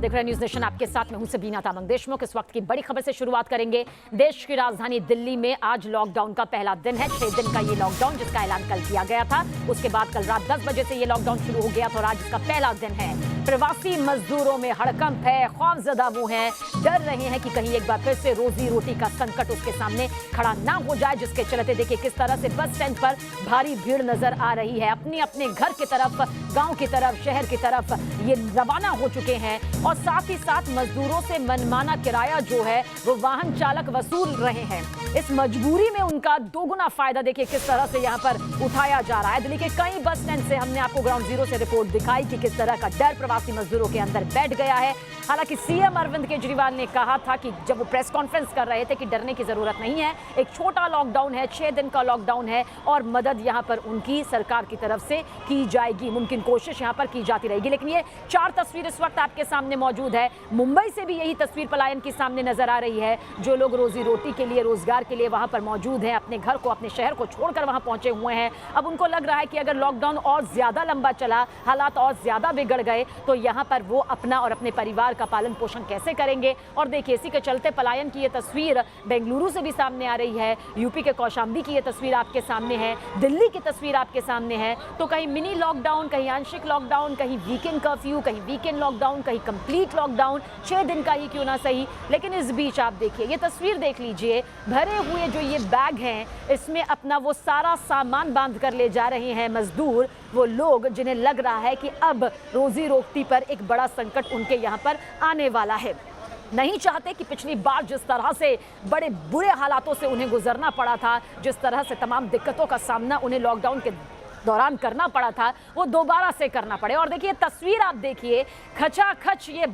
देख रहे हैं न्यूज नेशन, आपके साथ मैं हूं सबीना तामंग। देशमुख इस वक्त की बड़ी खबर से शुरुआत करेंगे। देश की राजधानी दिल्ली में आज लॉकडाउन का पहला दिन है। 6 दिन का ये लॉकडाउन जिसका ऐलान कल किया गया था, उसके बाद कल रात 10 बजे से ये लॉकडाउन शुरू हो गया था और आज इसका पहला दिन है। प्रवासी मजदूरों में हड़कंप है, खौफजदा वो हैं, डर रहे हैं कि कहीं एक बार फिर से रोजी रोटी का संकट उसके सामने खड़ा ना हो जाए, जिसके चलते देखिए किस तरह से बस स्टैंड पर भारी भीड़ नजर आ रही है। अपने अपने घर की तरफ, गांव की तरफ, शहर की तरफ ये रवाना हो चुके हैं और साथ ही साथ मजदूरों से मनमाना किराया जो है वो वाहन चालक वसूल रहे हैं। इस मजबूरी में उनका दोगुना फायदा देखिए किस तरह से यहाँ पर उठाया जा रहा है। दिल्ली के कई बस स्टैंड से हमने आपको ग्राउंड जीरो से रिपोर्ट दिखाई कि किस तरह का डर प्रवासी मजदूरों के अंदर बैठ गया है। हालांकि सीएम अरविंद केजरीवाल ने कहा था कि जब वो प्रेस कॉन्फ्रेंस कर रहे थे कि डरने की जरूरत नहीं है, एक छोटा लॉकडाउन है, 6 दिन का लॉकडाउन है और मदद यहाँ पर उनकी सरकार की तरफ से की जाएगी, मुमकिन कोशिश यहाँ पर की जाती रहेगी। लेकिन ये 4 तस्वीर इस वक्त आपके सामने मौजूद है। मुंबई से भी यही तस्वीर पलायन की सामने नजर आ रही है। जो लोग रोजी रोटी के लिए, रोजगार के लिए वहां पर मौजूद हैं, अपने घर को, अपने शहर को छोड़कर वहां पहुंचे हुए हैं। अब उनको लग रहा है कि अगर लॉकडाउन और ज्यादा लंबा चला, हालात और ज्यादा बिगड़ गए तो यहाँ पर वो अपना और अपने परिवार का पालन पोषण कैसे करेंगे। और देखिए इसी के चलते पलायन की ये तस्वीर बेंगलुरु से भी सामने आ रही है, यूपी के कौशाम्बी की ये तस्वीर आपके सामने है, दिल्ली की तस्वीर आपके सामने है। तो कहीं मिनी लॉकडाउन, कहीं आंशिक लॉकडाउन, कहीं वीकेंड कर्फ्यू, कहीं वीकेंड लॉकडाउन, कहीं कंप्लीट लॉकडाउन, 6 दिन का ही क्यों ना सही। लेकिन इस बीच आप देखिए ये तस्वीर देख लीजिए, भरे हुए जो ये बैग हैं इसमें अपना वो सारा सामान बांध कर ले जा रहे हैं मजदूर, वो लोग जिन्हें लग रहा है कि अब रोजी रोटी पर एक बड़ा संकट उनके यहाँ पर आने वाला है। नहीं चाहते कि पिछली बार जिस तरह से बड़े बुरे हालातों से उन्हें गुजरना पड़ा था, जिस तरह से तमाम दिक्कतों का सामना उन्हें लॉकडाउन के दौरान करना पड़ा था, वो दोबारा से करना पड़े। और देखिए तस्वीर आप देखिए, खचाखच ये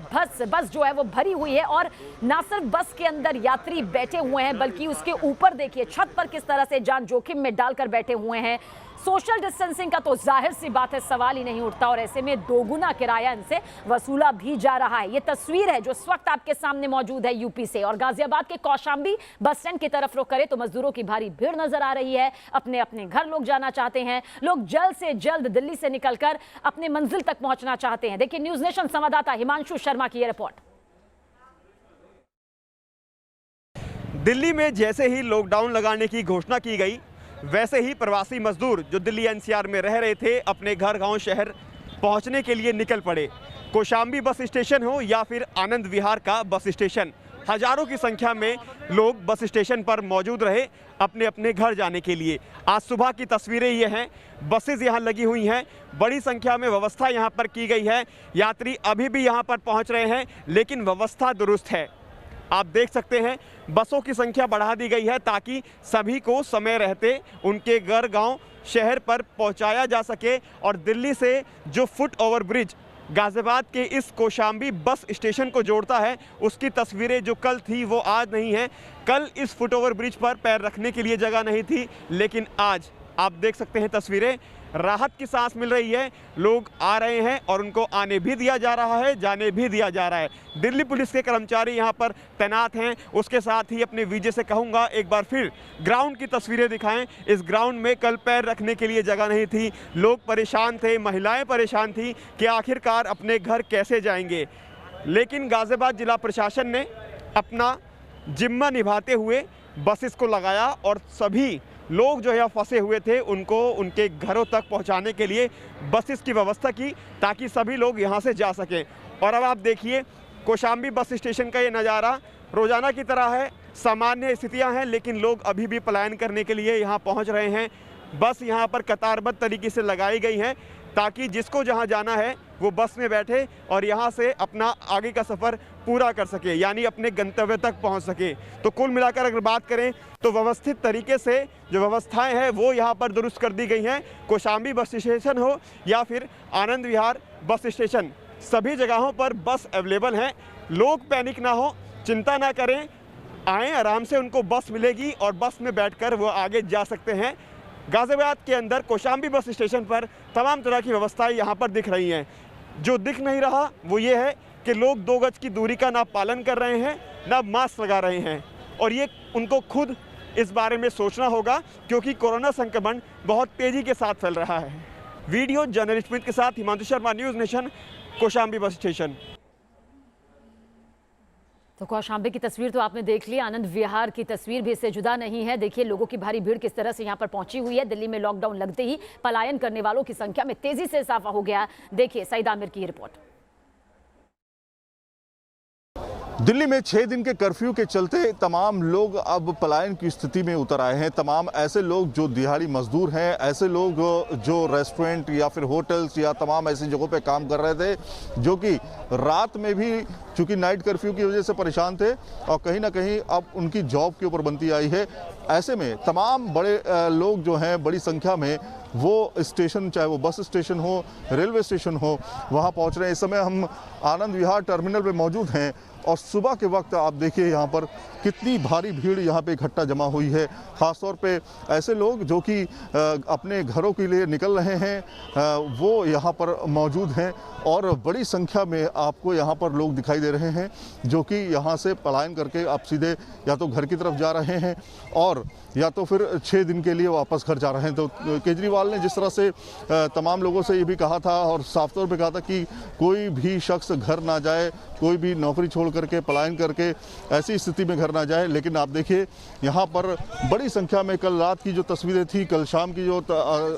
बस जो है वो भरी हुई है और ना सिर्फ बस के अंदर यात्री बैठे हुए हैं बल्कि उसके ऊपर देखिए छत पर किस तरह से जान जोखिम में डालकर बैठे हुए हैं। सोशल डिस्टेंसिंग का तो जाहिर सी बात है सवाल ही नहीं उठता और ऐसे में दोगुना किराया इनसे वसूला भी जा रहा है। ये तस्वीर है जो इस वक्त आपके सामने मौजूद है यूपी से और गाजियाबाद के कौशाम्बी बस स्टैंड की तरफ रुख करे तो मजदूरों की भारी भीड़ नजर आ रही है। अपने अपने घर लोग जाना चाहते हैं, लोग जल्द से जल्द दिल्ली से निकलकर अपने मंजिल तक पहुंचना चाहते हैं। देखिए न्यूज नेशन संवाददाता हिमांशु शर्मा की यह रिपोर्ट। दिल्ली में जैसे ही लॉकडाउन लगाने की घोषणा की गई, वैसे ही प्रवासी मजदूर जो दिल्ली एनसीआर में रह रहे थे अपने घर, गांव, शहर पहुंचने के लिए निकल पड़े। कौशाम्बी बस स्टेशन हो या फिर आनंद विहार का बस स्टेशन, हजारों की संख्या में लोग बस स्टेशन पर मौजूद रहे अपने अपने घर जाने के लिए। आज सुबह की तस्वीरें ये हैं, बसेज यहाँ लगी हुई हैं, बड़ी संख्या में व्यवस्था यहाँ पर की गई है। यात्री अभी भी यहाँ पर पहुँच रहे हैं लेकिन व्यवस्था दुरुस्त है। आप देख सकते हैं बसों की संख्या बढ़ा दी गई है ताकि सभी को समय रहते उनके घर, गांव, शहर पर पहुंचाया जा सके। और दिल्ली से जो फुट ओवर ब्रिज गाजियाबाद के इस कौशाम्बी बस स्टेशन को जोड़ता है, उसकी तस्वीरें जो कल थी वो आज नहीं है। कल इस फुट ओवर ब्रिज पर पैर रखने के लिए जगह नहीं थी, लेकिन आज आप देख सकते हैं तस्वीरें, राहत की सांस मिल रही है। लोग आ रहे हैं और उनको आने भी दिया जा रहा है, जाने भी दिया जा रहा है। दिल्ली पुलिस के कर्मचारी यहाँ पर तैनात हैं। उसके साथ ही अपने वीजे से कहूँगा एक बार फिर ग्राउंड की तस्वीरें दिखाएं। इस ग्राउंड में कल पैर रखने के लिए जगह नहीं थी, लोग परेशान थे, महिलाएं परेशान थी कि आखिरकार अपने घर कैसे जाएंगे। लेकिन गाजियाबाद जिला प्रशासन ने अपना जिम्मा निभाते हुए बसेस को लगाया और सभी लोग जो है फंसे हुए थे उनको उनके घरों तक पहुंचाने के लिए बसेस की व्यवस्था की ताकि सभी लोग यहां से जा सकें। और अब आप देखिए कौशाम्बी बस स्टेशन का ये नज़ारा रोज़ाना की तरह है, सामान्य स्थितियां हैं लेकिन लोग अभी भी पलायन करने के लिए यहां पहुंच रहे हैं। बस यहां पर कतारबद्ध तरीके से लगाई गई हैं ताकि जिसको जहां जाना है वो बस में बैठे और यहां से अपना आगे का सफ़र पूरा कर सके, यानी अपने गंतव्य तक पहुंच सके। तो कुल मिलाकर अगर बात करें तो व्यवस्थित तरीके से जो व्यवस्थाएं हैं वो यहां पर दुरुस्त कर दी गई हैं। कौशाम्बी बस स्टेशन हो या फिर आनंद विहार बस स्टेशन, सभी जगहों पर बस अवेलेबल हैं। लोग पैनिक ना हो, चिंता ना करें, आएँ आराम से, उनको बस मिलेगी और बस में बैठकर वो आगे जा सकते हैं। गाजियाबाद के अंदर कौशाम्बी बस स्टेशन पर तमाम तरह की व्यवस्थाएं यहाँ पर दिख रही हैं। जो दिख नहीं रहा वो ये है कि लोग 2 गज की दूरी का ना पालन कर रहे हैं, ना मास्क लगा रहे हैं और ये उनको खुद इस बारे में सोचना होगा क्योंकि कोरोना संक्रमण बहुत तेज़ी के साथ फैल रहा है। वीडियो जर्नलिस्ट के साथ Himanshu Sharma, news nation, Kaushambi bus station. तो कौशाम्बी की तस्वीर तो आपने देख ली, आनंद विहार की तस्वीर भी इससे जुदा नहीं है। देखिए लोगों की भारी भीड़ किस तरह से यहाँ पर पहुंची हुई है। दिल्ली में लॉकडाउन लगते ही पलायन करने वालों की संख्या में तेजी से इजाफा हो गया। देखिए सईद आमिर की रिपोर्ट। दिल्ली में 6 दिन के कर्फ्यू के चलते तमाम लोग अब पलायन की स्थिति में उतर आए हैं। तमाम ऐसे लोग जो दिहाड़ी मजदूर हैं, ऐसे लोग जो रेस्टोरेंट या फिर होटल्स या तमाम ऐसी जगहों पे काम कर रहे थे, जो कि रात में भी चूंकि नाइट कर्फ्यू की वजह से परेशान थे और कहीं ना कहीं अब उनकी जॉब की ऊपर बनती आई है। ऐसे में तमाम बड़े लोग जो हैं बड़ी संख्या में वो स्टेशन, चाहे वो बस स्टेशन हो, रेलवे स्टेशन हो, वहाँ पहुँच रहे हैं। इस समय हम आनंद विहार टर्मिनल पे मौजूद हैं और सुबह के वक्त आप देखिए यहाँ पर कितनी भारी भीड़ यहाँ पे इकट्ठा जमा हुई है। ख़ासतौर पे ऐसे लोग जो कि अपने घरों के लिए निकल रहे हैं वो यहाँ पर मौजूद हैं और बड़ी संख्या में आपको यहाँ पर लोग दिखाई दे रहे हैं जो कि यहाँ से पलायन करके आप सीधे या तो घर की तरफ जा रहे हैं और या तो फिर 6 दिन के लिए वापस घर जा रहे हैं। तो केजरीवाल ने जिस तरह से तमाम लोगों से ये भी कहा था और साफ तौर पे कहा था कि कोई भी शख्स घर ना जाए, कोई भी नौकरी छोड़ करके पलायन करके ऐसी स्थिति में घर ना जाए। लेकिन आप देखिए यहाँ पर बड़ी संख्या में कल रात की जो तस्वीरें थी, कल शाम की जो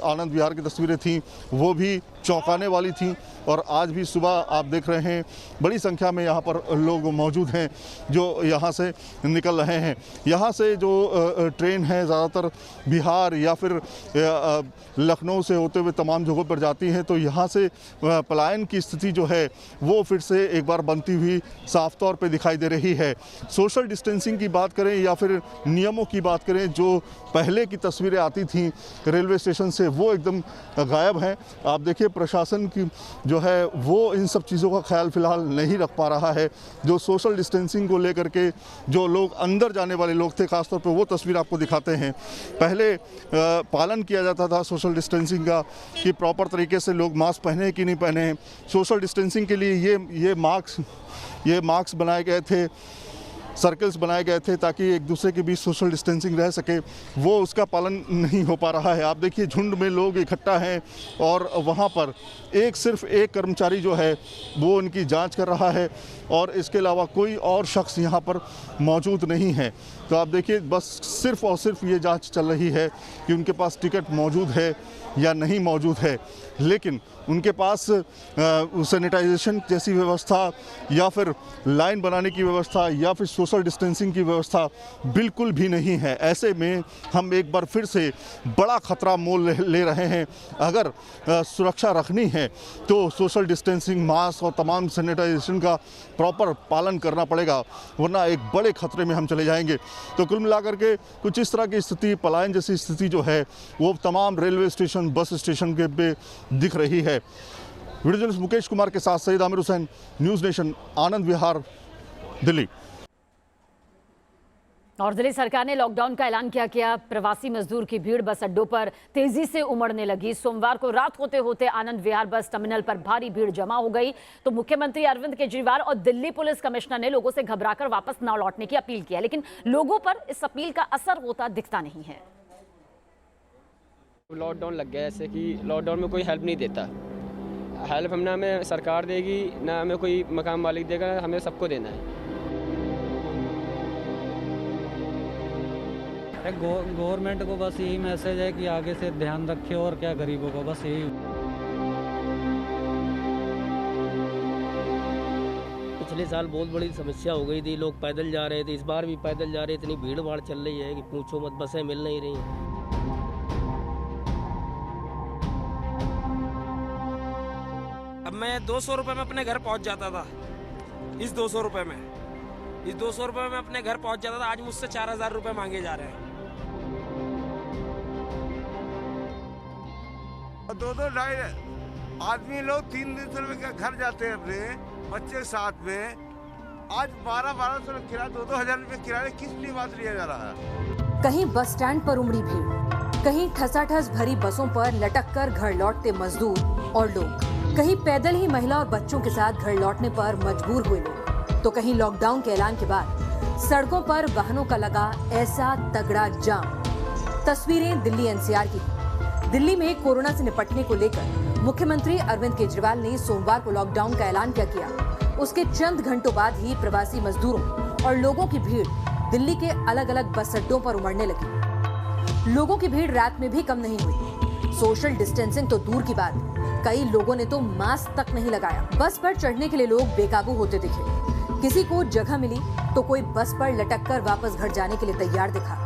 आनंद विहार की तस्वीरें थी वो भी चौंकाने वाली थी और आज भी सुबह आप देख रहे हैं बड़ी संख्या में यहाँ पर लोग मौजूद हैं जो यहाँ से निकल रहे हैं। यहाँ से जो ट्रेन है ज़्यादातर बिहार या फिर लखनऊ से होते हुए तमाम जगहों पर जाती हैं, तो यहाँ से पलायन की स्थिति जो है वो फिर से एक बार बनती हुई साफ तौर पे दिखाई दे रही है। सोशल डिस्टेंसिंग की बात करें या फिर नियमों की बात करें, जो पहले की तस्वीरें आती थी रेलवे स्टेशन से वो एकदम गायब हैं। आप देखिए प्रशासन की जो है वो इन सब चीज़ों का ख्याल फिलहाल नहीं रख पा रहा है। जो सोशल डिस्टेंसिंग को लेकर के जो लोग अंदर जाने वाले लोग थे, खासतौर पे वो तस्वीर आपको दिखाते हैं। पहले पालन किया जाता था सोशल डिस्टेंसिंग का कि प्रॉपर तरीके से लोग मास्क पहने कि नहीं पहने। सोशल डिस्टेंसिंग के लिए ये मास्क बनाए गए थे, सर्कल्स बनाए गए थे ताकि एक दूसरे के बीच सोशल डिस्टेंसिंग रह सके, वो उसका पालन नहीं हो पा रहा है। आप देखिए झुंड में लोग इकट्ठा हैं और वहाँ पर सिर्फ एक कर्मचारी जो है वो उनकी जांच कर रहा है और इसके अलावा कोई और शख्स यहाँ पर मौजूद नहीं है। तो आप देखिए बस सिर्फ और सिर्फ ये जांच चल रही है कि उनके पास टिकट मौजूद है या नहीं मौजूद है, लेकिन उनके पास सैनिटाइजेशन जैसी व्यवस्था या फिर लाइन बनाने की व्यवस्था या फिर सोशल डिस्टेंसिंग की व्यवस्था बिल्कुल भी नहीं है। ऐसे में हम एक बार फिर से बड़ा खतरा मोल ले रहे हैं। अगर सुरक्षा रखनी है तो सोशल डिस्टेंसिंग, मास्क और तमाम सैनिटाइजेशन का प्रॉपर पालन करना पड़ेगा, वरना एक बड़े खतरे में हम चले जाएंगे। तो कुल मिलाकर के कुछ इस तरह की स्थिति, पलायन जैसी स्थिति जो है वो तमाम रेलवे स्टेशन, बस स्टेशन के पे दिख रही है। वीडियो जर्नलिस्ट मुकेश कुमार के साथ सईद आमिर हुसैन, न्यूज़ नेशन, आनंद विहार, दिल्ली। और दिल्ली सरकार ने लॉकडाउन का ऐलान किया। प्रवासी मजदूर की भीड़ बस अड्डों पर तेजी से उमड़ने लगी। सोमवार को रात होते होते आनंद विहार बस टर्मिनल पर भारी भीड़ जमा हो गई। तो मुख्यमंत्री अरविंद केजरीवाल और दिल्ली पुलिस कमिश्नर ने लोगों से घबराकर वापस न लौटने की अपील किया, लेकिन लोगों पर इस अपील का असर होता दिखता नहीं है। लॉकडाउन लग गया, ऐसे कि लॉकडाउन में कोई हेल्प नहीं देता। हेल्प ना हमें सरकार देगी ना हमें कोई मकान मालिक देगा, हमें सबको देना है। गवर्नमेंट को बस यही मैसेज है कि आगे से ध्यान रखे और क्या गरीबों को, बस यही। पिछले साल बहुत बड़ी समस्या हो गई थी, लोग पैदल जा रहे थे, इस बार भी पैदल जा रहे, इतनी भीड़ भाड़ चल रही है कि पूछो मत, बसें मिल नहीं रही। अब मैं 200 रुपये में अपने घर पहुंच जाता था। इस 200 रुपये में अपने घर पहुंच जाता था, आज मुझसे 4000 रुपये मांगे जा रहे हैं। 2-2 ढाई आदमी लोग 300 रुपये का घर जाते हैं अपने बच्चे साथ में। आज 1200 किराया, 2-2 हजार रुपये किराया किस लिए बात लिया जा रहा है। कहीं बस स्टैंड पर उमड़ी भीड़, कहीं ठसाठस भरी बसों पर लटक कर घर लौटते मजदूर और लोग, कहीं पैदल ही महिला और बच्चों के साथ घर लौटने पर मजबूर हुए लोग, तो कहीं लॉकडाउन के ऐलान के बाद सड़कों पर वाहनों का लगा ऐसा तगड़ा जाम। तस्वीरें दिल्ली एनसीआर की। दिल्ली में कोरोना से निपटने को लेकर मुख्यमंत्री अरविंद केजरीवाल ने सोमवार को लॉकडाउन का ऐलान किया। उसके चंद घंटों बाद ही प्रवासी मजदूरों और लोगों की भीड़ दिल्ली के अलग अलग बस अड्डों पर उमड़ने लगी। लोगों की भीड़ रात में भी कम नहीं हुई। सोशल डिस्टेंसिंग तो दूर की बात, कई लोगों ने तो मास्क तक नहीं लगाया। बस पर चढ़ने के लिए लोग बेकाबू होते दिखे। किसी को जगह मिली तो कोई बस पर लटक कर वापस घर जाने के लिए तैयार दिखा।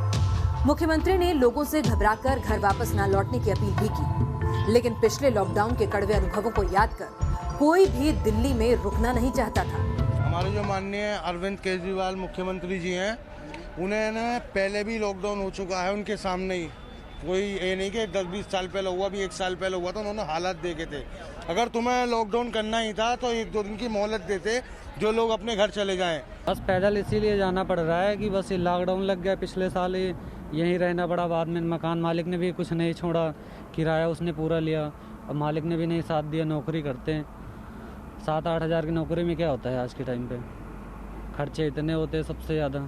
मुख्यमंत्री ने लोगों से घबराकर घर वापस न लौटने की अपील भी की, लेकिन पिछले लॉकडाउन के कड़वे अनुभवों को याद कर कोई भी दिल्ली में रुकना नहीं चाहता था। हमारे जो माननीय अरविंद केजरीवाल मुख्यमंत्री जी हैं, उन्हें ना पहले भी लॉकडाउन हो चुका है उनके सामने ही। कोई ये नहीं कि 10-20 साल पहले हुआ, भी 1 साल पहले हुआ था, उन्होंने हालात देखे थे। अगर तुम्हें लॉकडाउन करना ही था तो 1-2 दिन की मोहलत देते, जो लोग अपने घर चले जाएं। बस पैदल इसीलिए जाना पड़ रहा है कि बस ये लॉकडाउन लग गया, पिछले साल ही यहीं रहना पड़ा। बाद में मकान मालिक ने भी कुछ नहीं छोड़ा, किराया उसने पूरा लिया। अब मालिक ने भी नहीं साथ दिया, नौकरी करते हैं। 7-8 हज़ार की नौकरी में क्या होता है आज के टाइम पे? खर्चे इतने होते हैं सबसे ज़्यादा।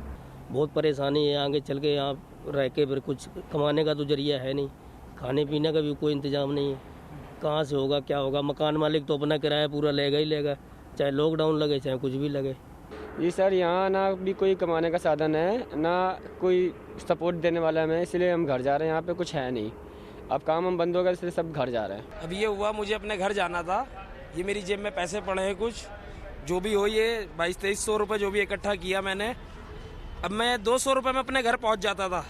बहुत परेशानी है, आगे चल के यहाँ रह के फिर कुछ कमाने का तो जरिया है नहीं, खाने पीने का भी कोई इंतजाम नहीं है। कहाँ से होगा, क्या होगा? मकान मालिक तो अपना किराया पूरा लेगा ही लेगा, चाहे लॉकडाउन लगे चाहे कुछ भी लगे। जी सर, यहाँ ना भी कोई कमाने का साधन है, ना कोई सपोर्ट देने वाला है, इसलिए हम घर जा रहे हैं। यहाँ पे कुछ है नहीं, अब काम हम बंद हो गए इसलिए सब घर जा रहे हैं। अब ये हुआ, मुझे अपने घर जाना था, ये मेरी जेब में पैसे पड़े हैं कुछ, जो भी हो ये 2200-2300 रुपये जो भी इकट्ठा किया मैंने। अब मैं 200 रुपये में अपने घर पहुँच जाता था।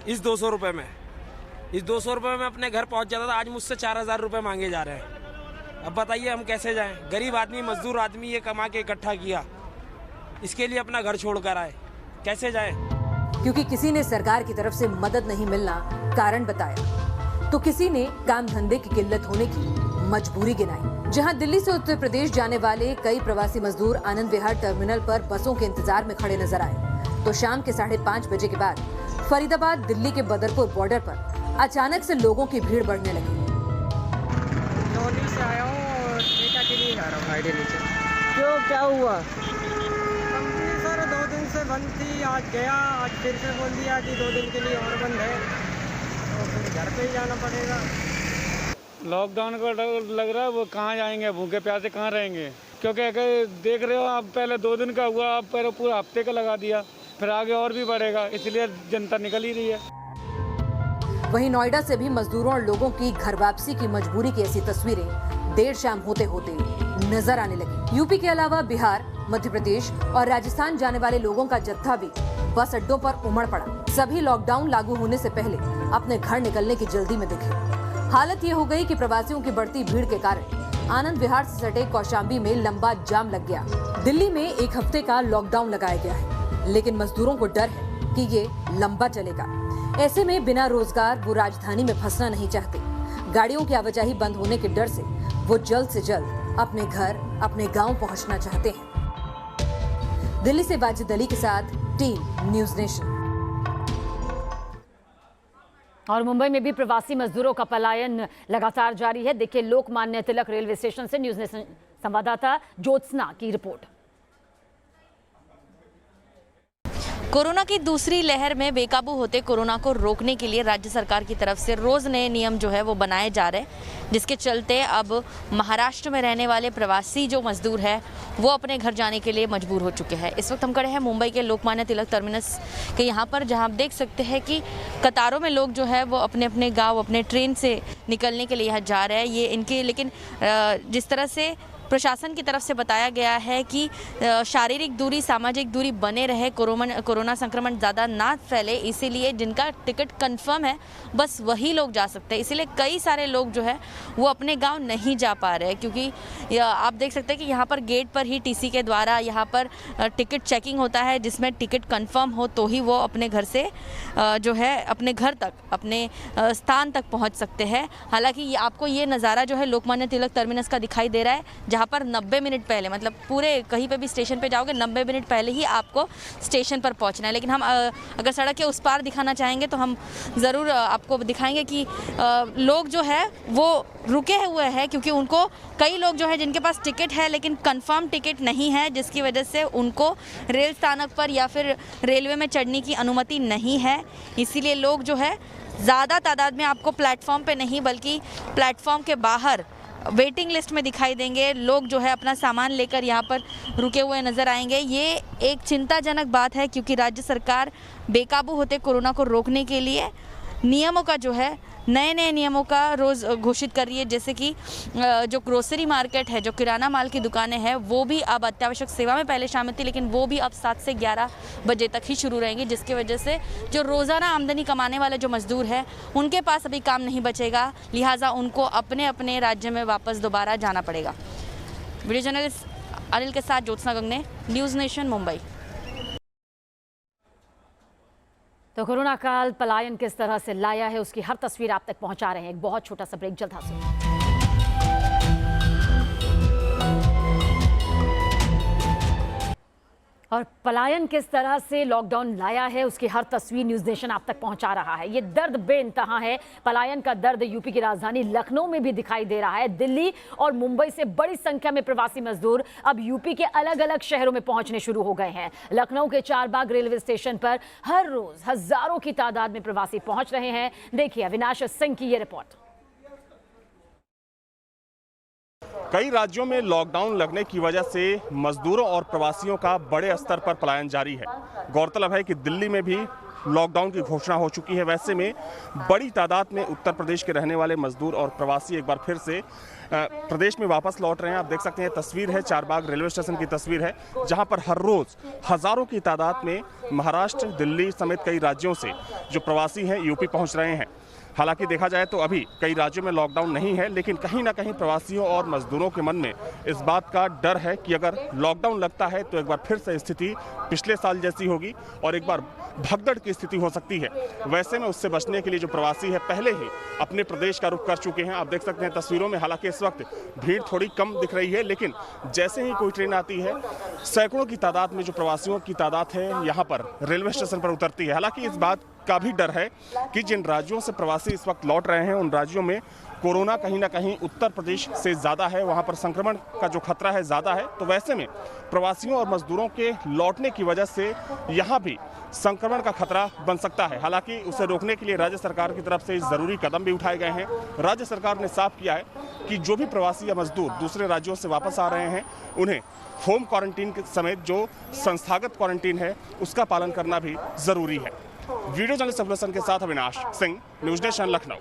इस 200 रुपये में अपने घर पहुँच जाता था। आज मुझसे 4000 रुपये मांगे जा रहे हैं। अब बताइए हम कैसे जाएं? गरीब आदमी, मजदूर आदमी, ये कमा के इकट्ठा किया, इसके लिए अपना घर छोड़ कर आए, कैसे जाएं? क्योंकि किसी ने सरकार की तरफ से मदद नहीं मिलना कारण बताया, तो किसी ने काम धंधे की किल्लत होने की मजबूरी गिनाई। जहां दिल्ली से उत्तर प्रदेश जाने वाले कई प्रवासी मजदूर आनंद विहार टर्मिनल पर बसों के इंतजार में खड़े नजर आए, तो शाम के 5:30 बजे के बाद फरीदाबाद दिल्ली के बदरपुर बॉर्डर पर अचानक से लोगों की भीड़ बढ़ने लगी। नौनी से आया हूँ और बेटा के लिए जा रहा हूँ गाड़ी नीचे। क्यों, क्या हुआ? कंपनी सर 2 दिन से बंद थी, आज गया, आज फिर से बोल दिया कि 2 दिन के लिए और बंद है, तो फिर घर पे ही जाना पड़ेगा। लॉकडाउन का डर लग रहा है, वो कहाँ जाएंगे, भूखे प्यासे कहाँ रहेंगे? क्योंकि अगर देख रहे हो आप, पहले 2 दिन का हुआ, अब पहले पूरा हफ्ते का लगा दिया, फिर आगे और भी बढ़ेगा, इसलिए जनता निकल ही रही है। वहीं नोएडा से भी मजदूरों और लोगों की घर वापसी की मजबूरी की ऐसी तस्वीरें देर शाम होते होते नजर आने लगी। यूपी के अलावा बिहार, मध्य प्रदेश और राजस्थान जाने वाले लोगों का जत्था भी बस अड्डों पर उमड़ पड़ा। सभी लॉकडाउन लागू होने से पहले अपने घर निकलने की जल्दी में दिखे। हालत ये हो गई कि प्रवासियों की बढ़ती भीड़ के कारण आनंद विहार से सटे कौशाम्बी में लंबा जाम लग गया। दिल्ली में 1 हफ्ते का लॉकडाउन लगाया गया है, लेकिन मजदूरों को डर है कि ये लंबा चलेगा। ऐसे में बिना रोजगार वो राजधानी में फंसना नहीं चाहते। गाड़ियों की आवाजाही बंद होने के डर से वो जल्द से जल्द अपने घर, अपने गांव पहुंचना चाहते हैं। दिल्ली से वाजिद अली के साथ टीम न्यूज़ नेशन। और मुंबई में भी प्रवासी मजदूरों का पलायन लगातार जारी है। देखिए लोकमान्य तिलक रेलवे स्टेशन से न्यूज़ नेशन संवाददाता ज्योत्सना की रिपोर्ट। कोरोना की दूसरी लहर में बेकाबू होते कोरोना को रोकने के लिए राज्य सरकार की तरफ से रोज नए नियम जो है वो बनाए जा रहे हैं, जिसके चलते अब महाराष्ट्र में रहने वाले प्रवासी जो मजदूर है वो अपने घर जाने के लिए मजबूर हो चुके हैं। इस वक्त हम खड़े हैं मुंबई के लोकमान्य तिलक टर्मिनस के यहाँ पर, जहाँ आप देख सकते हैं कि कतारों में लोग जो है वो अपने अपने गाँव, अपने ट्रेन से निकलने के लिए यहाँ जा रहे हैं। ये इनके, लेकिन जिस तरह से प्रशासन की तरफ से बताया गया है कि शारीरिक दूरी, सामाजिक दूरी बने रहे, कोरोना संक्रमण ज़्यादा ना फैले, इसीलिए जिनका टिकट कंफर्म है बस वही लोग जा सकते हैं। इसीलिए कई सारे लोग जो है वो अपने गांव नहीं जा पा रहे हैं, क्योंकि आप देख सकते हैं कि यहाँ पर गेट पर ही टीसी के द्वारा यहाँ पर टिकट चेकिंग होता है, जिसमें टिकट कंफर्म हो तो ही वो अपने घर से जो है अपने घर तक, अपने स्थान तक पहुँच सकते हैं। हालाँकि आपको ये नज़ारा जो है लोकमान्य तिलक टर्मिनस का दिखाई दे रहा है, जहाँ पर 90 मिनट पहले, मतलब पूरे कहीं पे भी स्टेशन पे जाओगे 90 मिनट पहले ही आपको स्टेशन पर पहुँचना है। लेकिन हम अगर सड़क के उस पार दिखाना चाहेंगे तो हम ज़रूर आपको दिखाएंगे कि लोग जो है वो रुके हुए हैं, क्योंकि उनको, कई लोग जो है जिनके पास टिकट है लेकिन कंफर्म टिकट नहीं है, जिसकी वजह से उनको रेल स्थानक पर या फिर रेलवे में चढ़ने की अनुमति नहीं है। इसीलिए लोग जो है ज़्यादा तादाद में आपको प्लेटफॉर्म पे नहीं बल्कि प्लेटफॉर्म के बाहर वेटिंग लिस्ट में दिखाई देंगे। लोग जो है अपना सामान लेकर यहाँ पर रुके हुए नज़र आएंगे। ये एक चिंताजनक बात है, क्योंकि राज्य सरकार बेकाबू होते कोरोना को रोकने के लिए नियमों का जो है नए नियमों का रोज़ घोषित कर रही है। जैसे कि जो ग्रोसरी मार्केट है, जो किराना माल की दुकानें हैं, वो भी अब अत्यावश्यक सेवा में पहले शामिल थी, लेकिन वो भी अब 7 से 11 बजे तक ही शुरू रहेंगी, जिसकी वजह से जो रोज़ाना आमदनी कमाने वाले जो मजदूर हैं उनके पास अभी काम नहीं बचेगा, लिहाजा उनको अपने अपने राज्य में वापस दोबारा जाना पड़ेगा। वीडियो जर्नलिस्ट अनिल के साथ ज्योत्सना गंगने, न्यूज़ नेशन, मुंबई। तो कोरोना काल पलायन किस तरह से लाया है, उसकी हर तस्वीर आप तक पहुंचा रहे हैं। एक बहुत छोटा सा ब्रेक, जल्द हासिल। और पलायन किस तरह से लॉकडाउन लाया है, उसकी हर तस्वीर न्यूज़ नेशन आप तक पहुंचा रहा है। ये दर्द बेइंतहा है। पलायन का दर्द यूपी की राजधानी लखनऊ में भी दिखाई दे रहा है। दिल्ली और मुंबई से बड़ी संख्या में प्रवासी मजदूर अब यूपी के अलग अलग शहरों में पहुंचने शुरू हो गए हैं। लखनऊ के चारबाग रेलवे स्टेशन पर हर रोज हजारों की तादाद में प्रवासी पहुंच रहे हैं। देखिए अविनाश सिंह की ये रिपोर्ट। कई राज्यों में लॉकडाउन लगने की वजह से मजदूरों और प्रवासियों का बड़े स्तर पर पलायन जारी है। गौरतलब है कि दिल्ली में भी लॉकडाउन की घोषणा हो चुकी है। वैसे में बड़ी तादाद में उत्तर प्रदेश के रहने वाले मजदूर और प्रवासी एक बार फिर से प्रदेश में वापस लौट रहे हैं। आप देख सकते हैं, तस्वीर है चारबाग रेलवे स्टेशन की तस्वीर है, जहां पर हर रोज हजारों की तादाद में महाराष्ट्र, दिल्ली समेत कई राज्यों से जो प्रवासी हैं यूपी पहुंच रहे हैं। हालांकि देखा जाए तो अभी कई राज्यों में लॉकडाउन नहीं है, लेकिन कहीं ना कहीं प्रवासियों और मजदूरों के मन में इस बात का डर है कि अगर लॉकडाउन लगता है तो एक बार फिर से स्थिति पिछले साल जैसी होगी और एक बार भगदड़ की स्थिति हो सकती है। वैसे में उससे बचने के लिए जो प्रवासी है पहले ही अपने प्रदेश का रुख कर चुके हैं। आप देख सकते हैं तस्वीरों में, हालांकि इस वक्त भीड़ थोड़ी कम दिख रही है, लेकिन जैसे ही कोई ट्रेन आती है सैकड़ों की तादाद में जो प्रवासियों की तादाद है यहाँ पर रेलवे स्टेशन पर उतरती है। हालांकि इस बात का भी डर है कि जिन राज्यों से प्रवासी इस वक्त लौट रहे हैं उन राज्यों में कोरोना कहीं ना कहीं उत्तर प्रदेश से ज़्यादा है, वहाँ पर संक्रमण का जो खतरा है ज़्यादा है। तो वैसे में प्रवासियों और मजदूरों के लौटने की वजह से यहाँ भी संक्रमण का खतरा बन सकता है। हालांकि उसे रोकने के लिए राज्य सरकार की तरफ से ज़रूरी कदम भी उठाए गए हैं। राज्य सरकार ने साफ किया है कि जो भी प्रवासी या मजदूर दूसरे राज्यों से वापस आ रहे हैं उन्हें होम क्वारंटीन के समेत जो संस्थागत क्वारंटीन है उसका पालन करना भी ज़रूरी है। वीडियो जर्नलिस्ट अफलसन के साथ अविनाश सिंह, न्यूज़ नेशन, लखनऊ।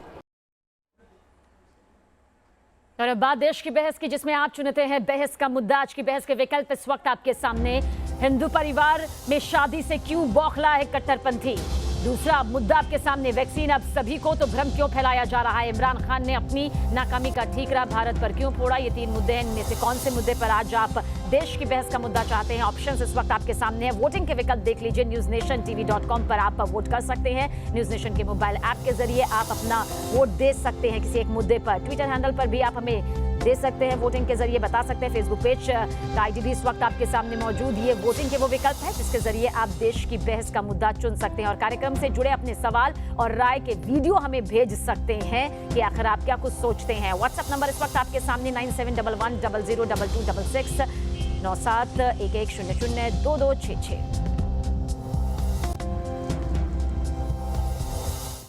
और अब बात देश की बहस की, जिसमें आप चुनते हैं बहस का मुद्दा। आज की बहस के विकल्प इस वक्त आपके सामने। हिंदू परिवार में शादी से क्यों बौखला है कट्टरपंथी? दूसरा मुद्दा आपके सामने, वैक्सीन अब सभी को तो भ्रम क्यों फैलाया जा रहा है? इमरान खान ने अपनी नाकामी का ठीकरा भारत पर क्यों फोड़ा? ये 3 मुद्दे हैं। इनमें से कौन से मुद्दे पर आज आप देश की बहस का मुद्दा चाहते हैं? ऑप्शंस इस वक्त आपके सामने है। वोटिंग के विकल्प देख लीजिए। newsnationtv.com पर आप वोट कर सकते हैं। न्यूज़ नेशन के मोबाइल ऐप के जरिए आप अपना वोट दे सकते हैं किसी एक मुद्दे पर। ट्विटर हैंडल पर भी आप हमें दे सकते हैं, वोटिंग के जरिए बता सकते हैं। फेसबुक पेज का आईडी भी इस वक्त आपके सामने मौजूद। ये वोटिंग के वो विकल्प है जिसके जरिए आप देश की बहस का मुद्दा चुन सकते हैं और कार्यक्रम से जुड़े अपने सवाल और राय के वीडियो हमें भेज सकते हैं कि आखिर आप क्या कुछ सोचते हैं। व्हाट्सएप नंबर इस वक्त आपके सामने 9711002266 9711002266।